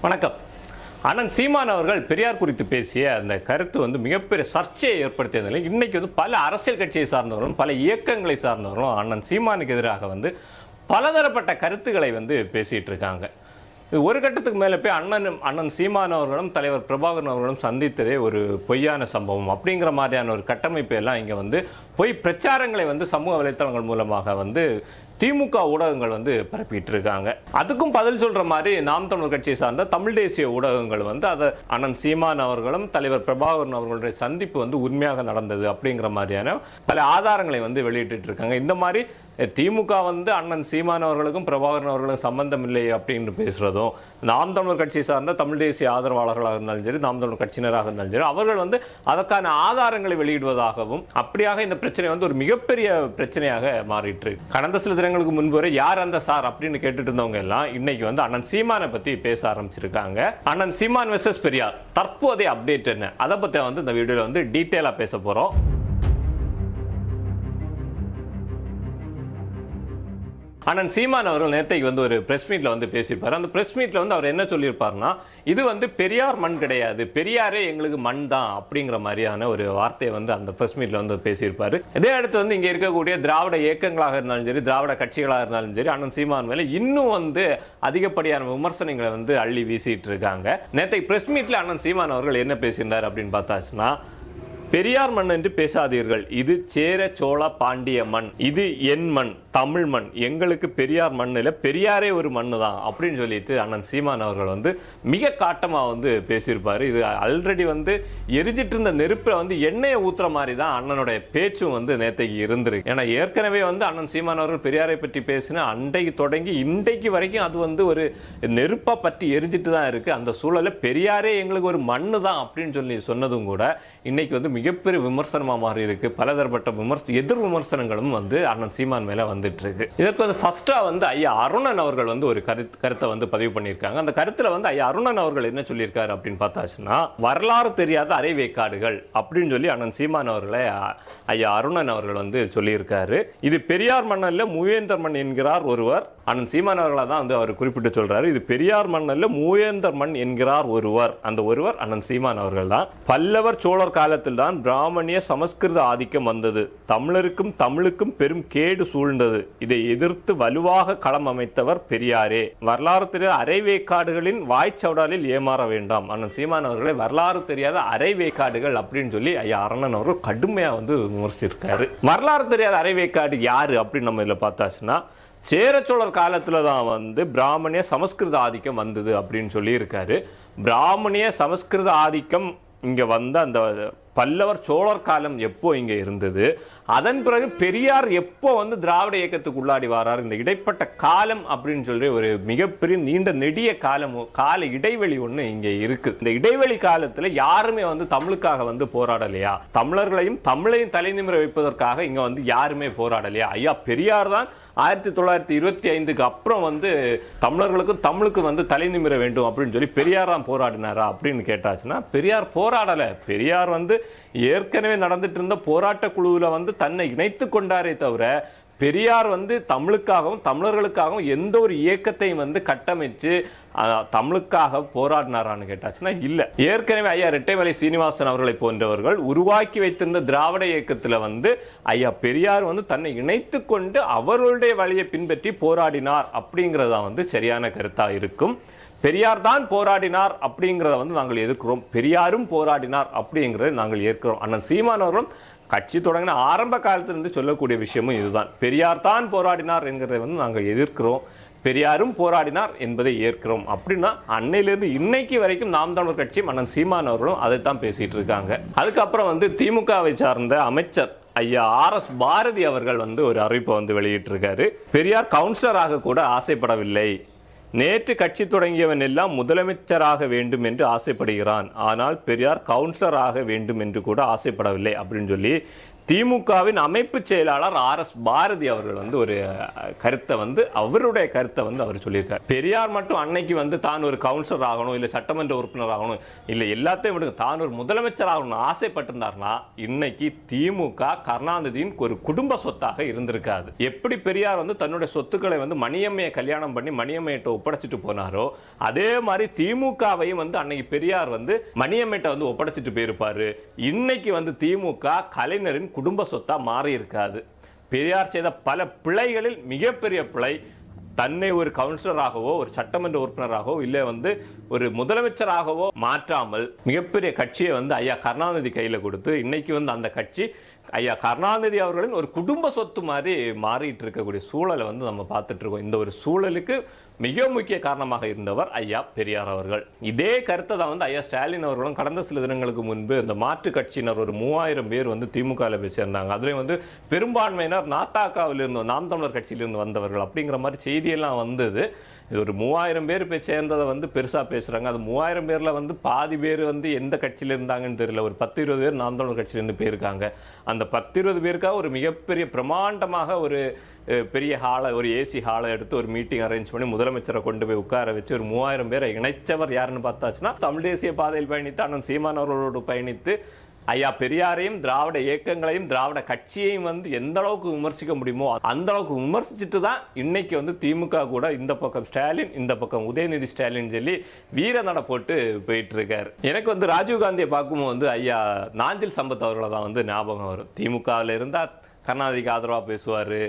வணக்கம். அண்ணன் சீமான் அவர்கள் பெரியார் குறித்து பேசிய அந்த கருத்து மிகப்பெரிய சர்ச்சையை ஏற்படுத்தியதில் இன்னைக்கு பல அரசியல் கட்சியை சார்ந்தவர்களும் பல இயக்கங்களை சார்ந்தவர்களும் அண்ணன் சீமானுக்கு எதிராக பலதரப்பட்ட கருத்துக்களை பேசிட்டு இருக்காங்க. ஒரு கட்டத்துக்கு மேலே போய் அண்ணன் சீமான் அவர்களும் தலைவர் பிரபாகரன் அவர்களும் சந்தித்ததே ஒரு பொய்யான சம்பவம் அப்படிங்கிற மாதிரியான ஒரு கட்டமைப்பு எல்லாம் இங்கே பொய் பிரச்சாரங்களை சமூக வலைத்தளங்கள் மூலமாக திமுக ஊடகங்கள் பரப்பிட்டு இருக்காங்க. அதுக்கும் பதில் சொல்ற மாதிரி நாம் தமிழர் கட்சியை சார்ந்த தமிழ் தேசிய ஊடகங்கள் அதை அண்ணன் சீமான் அவர்களும் தலைவர் பிரபாகரன் அவர்களுடைய சந்திப்பு உண்மையாக நடந்தது அப்படிங்கிற மாதிரியான பல ஆதாரங்களை வெளியிட்டு இருக்காங்க. இந்த மாதிரி திமுக அண்ணன் சீமான் அவர்களுக்கும் பிரபாகரன் அவர்களுக்கும் சம்பந்தம் இல்லை அப்படின்னு பேசுறதும், நாம் தமிழர் கட்சியை சார்ந்த தமிழ் தேசிய ஆதரவாளர்களாக இருந்தாலும் சரி, நாம் தமிழர் கட்சியினராக இருந்தாலும் சரி, அவர்கள் அதற்கான ஆதாரங்களை வெளியிடுவதாகவும் அப்படியாக இந்த பிரச்சனை ஒரு மிகப்பெரிய பிரச்சனையாக மாறிட்டு இருக்கு. கடந்த சில தினங்களுக்கு முன்பு வரை யார் அந்த சார் அப்படின்னு கேட்டுட்டு இருந்தவங்க எல்லாம் இன்னைக்கு அண்ணன் சீமானை பத்தி பேச ஆரம்பிச்சிருக்காங்க. அண்ணன் சீமான் வெர்சஸ் பெரியார் தற்போதைய அப்டேட் என்ன, அதை பத்தி இந்த வீடியோல டீட்டெயிலா பேச போறோம். அண்ணன் சீமான் அவர்கள் நேற்றைக்கு ஒரு பிரஸ் மீட்ல பேசியிருப்பாரு. அந்த பிரஸ் மீட்ல அவர் என்ன சொல்லியிருப்பாருன்னா, இது பெரியார் மண் கிடையாது, பெரியாரே எங்களுக்கு மண் தான் அப்படிங்கிற மாதிரியான ஒரு வார்த்தையை அந்த பிரஸ் மீட்ல பேசியிருப்பாரு. இதே அடுத்து இங்க இருக்கக்கூடிய திராவிட இயக்கங்களாக இருந்தாலும் சரி, திராவிட கட்சிகளாக இருந்தாலும் சரி, அண்ணன் சீமான் மேல இன்னும் அதிகப்படியான விமர்சனங்களை அள்ளி வீசிட்டு இருக்காங்க. நேற்றைக்கு பிரஸ் மீட்ல அண்ணன் சீமான் அவர்கள் என்ன பேசியிருந்தார் அப்படின்னு பார்த்தாச்சுன்னா, பெரியார் மண் என்று பேசாதீர்கள், இது சேர சோழ பாண்டிய மண், இது என் மண், தமிழ் மண், எங்களுக்கு பெரியார் மண் இல்ல, பெரியாரே ஒரு மண்ணு தான் அப்படின்னு சொல்லிட்டு அண்ணன் சீமான் அவர்கள் மிக காட்டமா பேசியிருப்பாரு. இது ஆல்ரெடி எரிஞ்சிட்டு இருந்த நெருப்புல எண்ணெயை ஊத்துற மாதிரி தான் அண்ணனுடைய பேச்சும் நேற்றைக்கு இருந்திருக்கு. ஏன்னா ஏற்கனவே அண்ணன் சீமான் அவர்கள் பெரியாரை பற்றி பேசின அன்றைக்கு தொடங்கி இன்றைக்கு வரைக்கும் அது ஒரு நெருப்பா பற்றி எரிஞ்சிட்டு தான் இருக்கு. அந்த சூழல பெரியாரே எங்களுக்கு ஒரு மண்ணு தான் அப்படின்னு சொல்லி சொன்னதும் கூட இன்னைக்கு மிகப்பெரிய விமர்சனமா மாறி இருக்கு. பலதரப்பட்ட எதிர் விமர்சனங்களும் அண்ணன் சீமான் மேல வந்துட்டு இருக்கு. இதற்கு ஃபர்ஸ்டா ஐயா அருணன் அவர்கள் ஒரு கருத்தை பதிவு பண்ணியிருக்காங்க. அந்த கருத்துல ஐயா அருணன் அவர்கள் என்ன சொல்லியிருக்காரு அப்படின்னு பார்த்தாச்சுன்னா, வரலாறு தெரியாத அரைவேக்காடுகள் அப்படின்னு சொல்லி அண்ணன் சீமான் அவர்களை ஐயா அருணன் அவர்கள் சொல்லியிருக்காரு. இது பெரியார் மண் அல்ல, மூவேந்தர் மண் என்கிறார் ஒருவர். அண்ணன் சீமான் அவர்களை தான் அவர் குறிப்பிட்டு சொல்றாரு. இது பெரியார் மண் அல்ல, மூவேந்தர் மண் என்கிறார் ஒருவர். அந்த ஒருவர் அண்ணன் சீமான் அவர்கள் தான். பல்லவர் சோழர் காலத்தில் தான் பிராமணிய சமஸ்கிருத ஆதிக்கம் வந்தது. தமிழருக்கும் தமிழுக்கும் பெரும் கேடு சூழ்ந்தது. இதை எதிர்த்து வலுவாக களம் அமைத்தவர் பெரியாரே. வரலாறு தெரியாத அரைவேக்காடுகளின் வாய்ச்சவடாலில் ஏமாற வேண்டாம். அண்ணன் சீமான் அவர்களை வரலாறு தெரியாத அரைவேக்காடுகள் அப்படின்னு சொல்லி ஐயா அருணன் அவர்கள் கடுமையா விமர்சிச்சிருக்காரு. வரலாறு தெரியாத அரைவேக்காடு யாரு அப்படின்னு நம்ம இதுல பார்த்தாச்சுன்னா, சேரச்சோழர் காலத்துல தான் பிராமணிய சமஸ்கிருத ஆதிக்கம் வந்தது அப்படின்னு சொல்லி இருக்காரு. பிராமணிய சமஸ்கிருத ஆதிக்கம் இங்க அந்த பல்லவர் சோழர் காலம் எப்போ இங்க இருந்தது, அதன் பிறகு பெரியார் எப்போ திராவிட இயக்கத்துக்கு உள்ளாடி வராரு, இந்த இடைப்பட்ட காலம் அப்படின்னு சொல்லி ஒரு மிகப்பெரிய நீண்ட நெடிய கால இடைவெளி ஒண்ணு இங்க இருக்கு. இந்த இடைவெளி காலத்துல யாருமே தமிழுக்காக போராடலையா, தமிழர்களையும் தமிழையும் தலை நிமிர வைப்பதற்காக இங்க யாருமே போராடலையா? ஐயா பெரியார் தான் 1925க்கு அப்புறம் தமிழர்களுக்கும் தமிழுக்கு தலை நிமிர வேண்டும் அப்படின்னு சொல்லி பெரியார் தான் போராடினாரா அப்படின்னு கேட்டாச்சுன்னா, பெரியார் போராடல. பெரியார் ஏற்கனவே நடந்துட்டு இருந்த போராட்ட குழுவில் தன்னை இணைத்துக் கொண்டாரே தவிர, பெரியார் தமிழுக்காகவும் தமிழர்களுக்காகவும் எந்த ஒரு இயக்கத்தையும் கட்டமைச்சு தமிழுக்காக போராடினாரான்னு கேட்டாச்சுன்னா இல்ல. ஏற்கனவே ஐயா ரெட்டைமலை சீனிவாசன் அவர்களை போன்றவர்கள் உருவாக்கி வைத்திருந்த திராவிட இயக்கத்துல ஐயா பெரியார் தன்னை இணைத்துக் கொண்டு அவர்களுடைய வழியை பின்பற்றி போராடினார் அப்படிங்கறத சரியான கருத்தா இருக்கும். பெரியார் தான் போராடினார் அப்படிங்கறத நாங்கள் எதிர்க்கிறோம், பெரியாரும் போராடினார் அப்படிங்கறத நாங்கள் ஏற்கிறோம். அண்ணன் சீமான் அவர்களும் கட்சி தொடங்கின ஆரம்ப காலத்திலிருந்து சொல்லக்கூடிய விஷயமும் இதுதான். பெரியார் தான் போராடினார் என்கிறதை நாங்கள் எதிர்க்கிறோம், பெரியாரும் போராடினார் என்பதை ஏற்கிறோம். அப்படின்னா அன்னையிலிருந்து இன்னைக்கு வரைக்கும் நாம் தமிழர் கட்சி அண்ணன் சீமான் அவர்களும் அதைத்தான் பேசிட்டு இருக்காங்க. அதுக்கப்புறம் திமுகவை சார்ந்த அமைச்சர் ஐயா RS பாரதி அவர்கள் ஒரு அறிவிப்பை வெளியிட்டு இருக்காரு. பெரியார் கவுன்சிலராக கூட ஆசைப்படவில்லை. நேற்று கட்சி தொடங்கியவன் எல்லாம் முதலமைச்சராக வேண்டும் என்று ஆசைப்படுகிறான், ஆனால் பெரியார் கவுன்சிலர் ஆக வேண்டும் என்று கூட ஆசைப்படவில்லை அப்படின்னு சொல்லி திமுகவின் அமைப்பு செயலாளர் RS பாரதி அவர்கள் வந்து ஒரு கருத்தை வந்து அவருடைய கருத்தை வந்து அவர் சொல்லியிருக்கார். பெரியார் மட்டும் அன்னைக்கு வந்து தான் ஒரு கவுன்சிலர் ஆகணும், இல்ல சட்டமன்ற உறுப்பினர் ஆகணும், இல்ல எல்லாத்தையும் விடுங்க, தான் ஒரு முதலமைச்சர் ஆகணும்னு ஆசைப்பட்டிருந்தார்னா இன்னைக்கு திமுக கருணாநிதியின் ஒரு குடும்ப சொத்தாக இருந்திருக்காது. எப்படி பெரியார் வந்து தன்னுடைய சொத்துக்களை வந்து மணியம்மையை கல்யாணம் பண்ணி மணியம்மையிட்ட ஒப்படைச்சிட்டு போனாரோ அதே மாதிரி திமுகவையும் வந்து அன்னைக்கு பெரியார் வந்து மணியம்மையிட்ட வந்து ஒப்படைச்சிட்டு போயிருப்பாரு. இன்னைக்கு வந்து திமுக கலைஞரின் குடும்ப சொத்தா மாறி இருக்காது. பெரியார் செய்த பல பிழைகளில் மிகப்பெரிய பிழை தன்னை ஒரு கவுன்சிலராகவோ ஒரு சட்டமன்ற உறுப்பினராகவோ இல்ல வந்து ஒரு முதலமைச்சராகவோ மாற்றாமல் மிகப்பெரிய கட்சியை வந்து ஐயா கருணாநிதி கையில கொடுத்து இன்னைக்கு வந்து அந்த கட்சி ஐயா கருணாநிதி அவர்களின் ஒரு குடும்ப சொத்து மாதிரி மாறிட்டு இருக்கக்கூடிய சூழலை வந்து நம்ம பார்த்துட்டு இருக்கோம். இந்த ஒரு சூழலுக்கு மிக முக்கிய காரணமாக இருந்தவர் ஐயா பெரியார் அவர்கள். இதே கருத்தை தான் வந்து ஐயா ஸ்டாலின் அவர்களும் கடந்த சில தினங்களுக்கு முன்பு இந்த மாற்று கட்சியினர் ஒரு 3000 பேர் வந்து திமுக போய் சேர்ந்தாங்க. அதுலேயும் வந்து பெரும்பான்மையினர் நாத்தாக்காவில் இருந்து நாம் தமிழர் கட்சியிலிருந்து வந்தவர்கள் அப்படிங்கிற மாதிரி செய்தியெல்லாம் வந்தது. இது ஒரு 3000 பேர் போய் சேர்ந்ததை வந்து பெருசா பேசுறாங்க. அது 3000 பேர்ல வந்து பாதி பேர் வந்து எந்த கட்சியில இருந்தாங்கன்னு தெரியல. ஒரு 10-20 பேர் நாம் தமிழர் கட்சியிலிருந்து போயிருக்காங்க. அந்த 10-20 பேருக்காக ஒரு மிகப்பெரிய பிரமாண்டமாக ஒரு பெரிய ஹாலை, ஒரு ஏசி ஹாலை எடுத்து ஒரு மீட்டிங் அரேஞ்ச் பண்ணி முதலமைச்சரை கொண்டு போய் உட்கார வச்சு ஒரு 3000 பேரை இணைச்சவர் யாருன்னு பார்த்தாச்சுன்னா தமிழ் தேசிய பாதையில் பயணித்து அண்ணன் சீமான் அவர்களோடு பயணித்து ஐயா பெரியாரையும் திராவிட இயக்கங்களையும் திராவிட கட்சியையும் வந்து எந்த அளவுக்கு விமர்சிக்க முடியுமோ அந்த அளவுக்கு விமர்சிச்சுட்டு தான் இன்னைக்கு வந்து திமுக கூட இந்த பக்கம் ஸ்டாலின் இந்த பக்கம் உதயநிதி ஸ்டாலின் சொல்லி வீர நட போட்டு போயிட்டு இருக்காரு. எனக்கு வந்து ராஜீவ்காந்தியை பார்க்கும்போது வந்து ஐயா நாஞ்சில் சம்பத் அவர்களை தான் வந்து ஞாபகம் வரும். திமுகவில் இருந்தா கருணாநிதிக்கு ஆதரவா பேசுவாரு,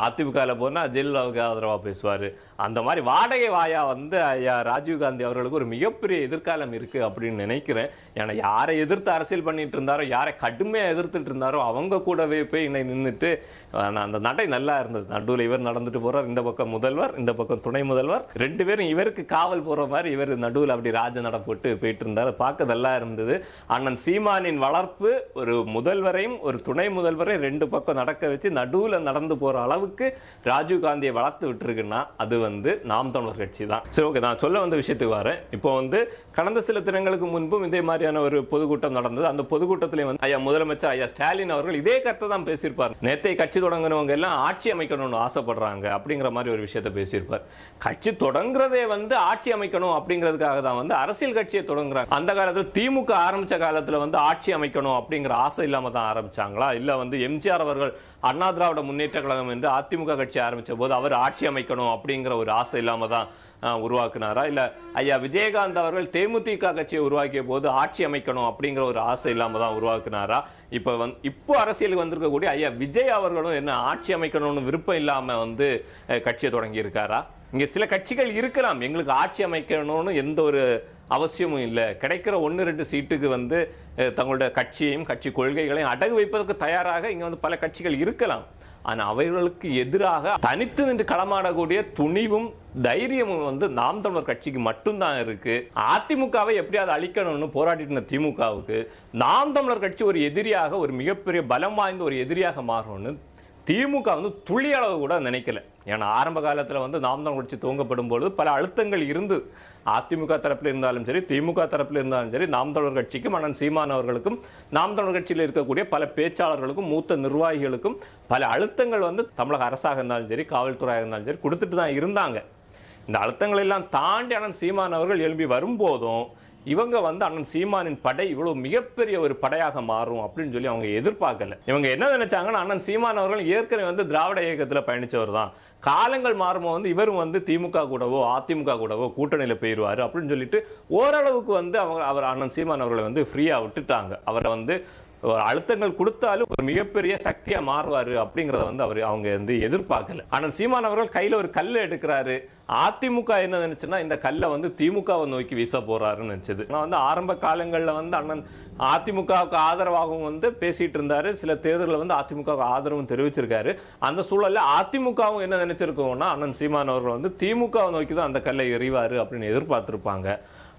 அதிமுகவில் போனால் ஜெயலலிதாவுக்கு ஆதரவாக பேசுவார். அந்த மாதிரி வாடகை வாயா வந்து ஐயா ராஜீவ்காந்தி அவர்களுக்கு ஒரு மிகப்பெரிய எதிர்காலம் இருக்கு அப்படின்னு நினைக்கிறேன். ஏன்னா யாரை எதிர்த்து அரசியல் பண்ணிட்டு இருந்தாரோ, யாரை கடுமையாக எதிர்த்துட்டு இருந்தாரோ அவங்க கூடவே போய் இன்னை நின்றுட்டு அந்த நடை நல்லா இருந்தது. நடுவில் இவர் நடந்துட்டு போறார், இந்த பக்கம் முதல்வர், இந்த பக்கம் துணை முதல்வர், 2 பேரும் இவருக்கு காவல் போற மாதிரி இவர் நடுவில் அப்படி ராஜ நட போட்டு போயிட்டு இருந்தார். பார்க்க நல்லா இருந்தது. அண்ணன் சீமானின் வளர்ப்பு ஒரு முதல்வரையும் ஒரு துணை முதல்வரையும் 2 பக்கம் நடக்க வச்சு நடுவில் நடந்து போற அளவுக்கு ராஜீவ்காந்தியை வளர்த்து விட்டுருக்குன்னா அது வந்து நாம் தமிழர் கட்சி தான். சரி, ஓகே, நான் சொல்ல வந்த விஷயத்துக்கு வரேன். இப்போ வந்து கடந்த சில தினங்களுக்கு முன்பும் இதே மாதிரியான ஒரு பொதுக்கூட்டம் நடந்தது. அந்த பொதுக்கூட்டத்திலே வந்து ஐயா முதலமைச்சர் ஐயா ஸ்டாலின் அவர்கள் இதே கருத்தை தான் பேசியிருப்பார். நேத்தை கட்சி தொடங்குறவங்க எல்லாம் ஆட்சி அமைக்கணும்னு ஆசைப்படுறாங்க அப்படிங்கிற மாதிரி ஒரு விஷயத்தை பேசியிருப்பார். கட்சி தொடங்குறதே வந்து ஆட்சி அமைக்கணும் அப்படிங்கிறதுக்காக தான் வந்து அரசியல் கட்சியை தொடங்குறாங்க. அந்த காலத்தில் திமுக ஆரம்பிச்ச காலத்தில் வந்து ஆட்சி அமைக்கணும் அப்படிங்கிற ஆசை இல்லாம தான் ஆரம்பிச்சாங்களா? இல்ல வந்து எம்ஜிஆர் அவர்கள் அண்ணா திராவிட முன்னேற்ற கழகம் என்று அதிமுக கட்சி ஆரம்பிச்ச போது அவர் ஆட்சி அமைக்கணும் அப்படிங்கிற ஒரு ஆசை இல்லாம தான் உருவாக்குனாரா? இல்ல ஐயா விஜயகாந்த் அவர்கள் தேமுதிக கட்சியை உருவாக்கிய போது ஆட்சி அமைக்கணும் அப்படிங்கிற ஒரு ஆசை இல்லாம தான் உருவாக்குனாரா? இப்போ அரசியலுக்கு வந்திருக்கக்கூடிய ஐயா விஜய் அவர்களும் என்ன ஆட்சி அமைக்கணும்னு விருப்பம் இல்லாம வந்து கட்சியை தொடங்கி இருக்காரா? இங்க சில கட்சிகள் இருக்கலாம், எங்களுக்கு ஆட்சி அமைக்கணும்னு எந்த ஒரு அவசியமும் இல்லை, கிடைக்கிற 1-2 சீட்டுக்கு வந்து தங்களுடைய கட்சியையும் கட்சி கொள்கைகளையும் அடகு வைப்பதற்கு தயாராக இங்க வந்து பல கட்சிகள் இருக்கலாம். ஆனா அவைகளுக்கு எதிராக தனித்து நின்று களமாடக்கூடிய துணிவும் தைரியமும் வந்து நாம் தமிழர் கட்சிக்கு மட்டும்தான் இருக்கு. அதிமுகவை எப்படியாவது அழிக்கணும்னு போராடிட்டு இருந்த திமுகவுக்கு நாம் தமிழர் கட்சி ஒரு எதிரியாக, ஒரு மிகப்பெரிய பலம் வாய்ந்த ஒரு எதிரியாக மாறணும்னு திமுக வந்து துளி அளவு கூட நினைக்கல. ஏன்னா ஆரம்ப காலத்தில் வந்து நாம் தமிழர் கட்சி துவங்கப்படும் பொழுது பல அழுத்தங்கள் இருந்து, அதிமுக தரப்பில் இருந்தாலும் சரி திமுக தரப்பில் இருந்தாலும் சரி நாம் தமிழர் கட்சிக்கும் அண்ணன் சீமான் அவர்களுக்கும் நாம் தமிழர் கட்சியில் இருக்கக்கூடிய பல பேச்சாளர்களுக்கும் மூத்த நிர்வாகிகளுக்கும் பல அழுத்தங்கள் வந்து தமிழக அரசாக இருந்தாலும் சரி காவல்துறையாக இருந்தாலும் சரி கொடுத்துட்டு தான் இருந்தாங்க. இந்த அழுத்தங்கள் எல்லாம் தாண்டி அண்ணன் சீமான் அவர்கள் எழுப்பி வரும்போதும் இவங்க வந்து அண்ணன் சீமானின் படை இவ்வளவு மிகப்பெரிய ஒரு படையாக மாறும் அப்படின்னு சொல்லி அவங்க எதிர்பார்க்கல. இவங்க என்ன நினைச்சாங்கன்னா அண்ணன் சீமான் அவர்கள் ஏற்கனவே வந்து திராவிட இயக்கத்தில் பயணிச்சவர் தான், காலங்கள் மாறும்போது வந்து இவரும் வந்து திமுக கூடவோ அதிமுக கூடவோ கூட்டணியில் போயிடுவாரு அப்படின்னு சொல்லிட்டு ஓரளவுக்கு வந்து அவர் அண்ணன் சீமான் அவர்களை வந்து ஃப்ரீயா விட்டுட்டாங்க. அவரை வந்து அழுத்தங்கள் கொடுத்தாலும் ஒரு மிகப்பெரிய சக்தியா மாறுவாரு அப்படிங்கறத வந்து அவங்க வந்து எதிர்பார்க்கல. அண்ணன் சீமான் அவர்கள் கையில ஒரு கல்லை எடுக்கிறாரு. அதிமுக என்ன நினைச்சுன்னா இந்த கல்லை வந்து திமுகவை நோக்கி வீச போறாருன்னு நினைச்சது. நான் வந்து ஆரம்ப காலங்களில் வந்து அண்ணன் அதிமுகவுக்கு ஆதரவாகவும் வந்து பேசிட்டு இருந்தாரு. சில தேர்தலில் வந்து அதிமுகவுக்கு ஆதரவும் தெரிவிச்சிருக்காரு. அந்த சூழல்ல அதிமுகவும் என்ன நினைச்சிருக்கோம்னா அண்ணன் சீமான் அவர்கள் வந்து திமுகவை நோக்கி தான் அந்த கல்லை எறிவாரு அப்படின்னு எதிர்பார்த்திருப்பாங்க.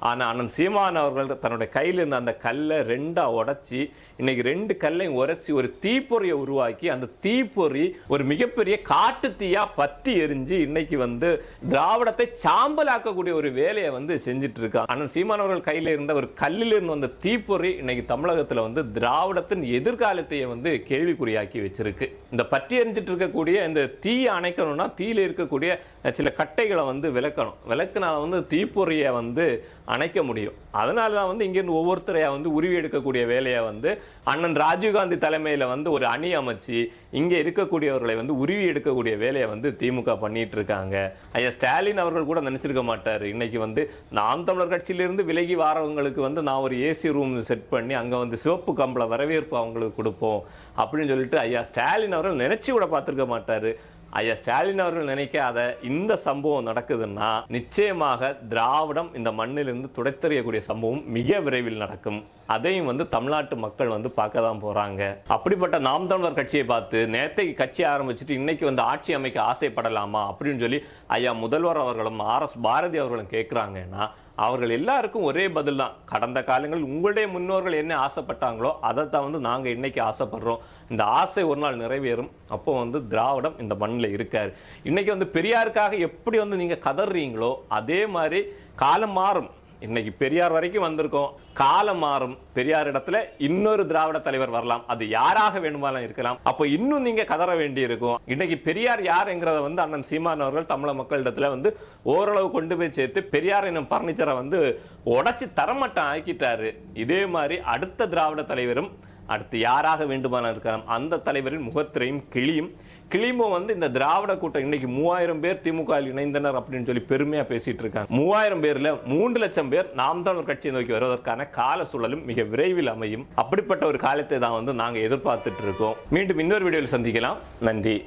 ஆனா அண்ணன் சீமான் அவர்கள் தன்னுடைய கையில் இருந்த அந்த கல்லை 2ஆ உடைச்சி இன்னைக்கு 2 கல்லையும் உரைச்சி ஒரு தீப்பொறியை உருவாக்கி அந்த தீப்பொறி ஒரு மிகப்பெரிய காட்டு தீயா பற்றி எரிஞ்சு இன்னைக்கு வந்து திராவிடத்தை சாம்பலாக்கக்கூடிய ஒரு வேலையை வந்து செஞ்சுட்டு இருக்காங்க. அண்ணன் சீமானவர்கள் கையில இருந்த ஒரு கல்லில் இருந்து வந்த தீப்பொறி இன்னைக்கு தமிழகத்துல வந்து திராவிடத்தின் எதிர்காலத்தையே வந்து கேள்விக்குறியாக்கி வச்சிருக்கு. இந்த பற்றி எரிஞ்சிட்டு இருக்கக்கூடிய இந்த தீயை அணைக்கணும்னா தீயில இருக்கக்கூடிய சில கட்டைகளை வந்து விளக்கணும். விளக்குனா வந்து தீப்பொறியை வந்து அணைக்க முடியும். அதனாலதான் வந்து இங்கிருந்து ஒவ்வொருத்தரையா வந்து உருவி எடுக்கக்கூடிய வேலையை வந்து அண்ணன் ராஜீவ்காந்தி தலைமையில வந்து ஒரு அணி அமைச்சு இங்க இருக்கக்கூடியவர்களை வந்து உருவி எடுக்கக்கூடிய வேலையை வந்து திமுக பண்ணிட்டு இருக்காங்க. ஐயா ஸ்டாலின் அவர்கள் கூட நினைச்சிருக்க மாட்டாரு இன்னைக்கு வந்து நாம் தமிழர் கட்சியிலிருந்து விலகி வாரவங்களுக்கு வந்து நான் ஒரு ஏசி ரூம் செட் பண்ணி அங்க வந்து சிவப்பு கம்பள வரவேற்பு அவங்களுக்கு கொடுப்போம் அப்படின்னு சொல்லிட்டு ஐயா ஸ்டாலின் அவர்கள் நினைச்சு கூட பார்த்திருக்க மாட்டாரு. ஐயா ஸ்டாலின் அவர்கள் நினைக்காத இந்த சம்பவம் நடக்குதுன்னா நிச்சயமாக திராவிடம் இந்த மண்ணிலிருந்து துடைத்தெறியக்கூடிய சம்பவம் மிக விரைவில் நடக்கும். அதையும் வந்து தமிழ்நாட்டு மக்கள் வந்து பார்க்க தான் போறாங்க. அப்படிப்பட்ட நாம் தமிழர் கட்சியை பார்த்து நேற்றைக்கு கட்சி ஆரம்பிச்சுட்டு இன்னைக்கு வந்து ஆட்சி அமைக்க ஆசைப்படலாமா அப்படின்னு சொல்லி ஐயா முதல்வர் அவர்களும் RS பாரதி அவர்களும் கேட்கிறாங்கன்னா அவர்கள் எல்லாருக்கும் ஒரே பதில் தான். கடந்த காலங்களில் உங்களுடைய முன்னோர்கள் என்ன ஆசைப்பட்டாங்களோ அதை தான் வந்து நாங்க இன்னைக்கு ஆசைப்படுறோம். இந்த ஆசை ஒரு நாள் நிறைவேறும். அப்போ வந்து திராவிடம் இந்த மண்ணில் இருக்காரு. இன்னைக்கு வந்து பெரியாருக்காக எப்படி வந்து நீங்க கதறீங்களோ அதே மாதிரி காலம் மாறும். இன்னைக்கு பெரியார் வரைக்கும் வந்திருக்கோம். காலம் மாறும். பெரியார் இடத்துல இன்னொரு திராவிட தலைவர் வரலாம். அது யாராக வேண்டுமானாலும் இருக்கலாம். அப்போ இன்னும் நீங்க கதற வேண்டி இருக்கும். இன்னைக்கு பெரியார் யாருங்கிறத வந்து அண்ணன் சீமான் அவர்கள் தமிழக மக்களிடத்துல வந்து ஓரளவு கொண்டு போய் சேர்த்து பெரியார் என்னும் பர்னிச்சரை வந்து உடைச்சு தரமட்டம் ஆக்கிட்டாரு. இதே மாதிரி அடுத்த திராவிட தலைவரும் அடுத்து யாராக வேண்டுமானாலும் இருக்கலாம். அந்த தலைவரின் முகத்திரையும் கிளியும் வந்து இந்த திராவிட கூட்டம் இன்னைக்கு 3000 பேர் திமுக இணைந்தனர் அப்படின்னு சொல்லி பெருமையா பேசிட்டு இருக்காங்க. 3000 பேர்ல 3 லட்சம் பேர் நாம் தமிழர் கட்சியை நோக்கி வருவதற்கான கால சூழலும் மிக விரைவில் அமையும். அப்படிப்பட்ட ஒரு காலத்தை தான் வந்து நாங்க எதிர்பார்த்துட்டு இருக்கோம். மீண்டும் இன்னொரு வீடியோவில் சந்திக்கலாம். நன்றி.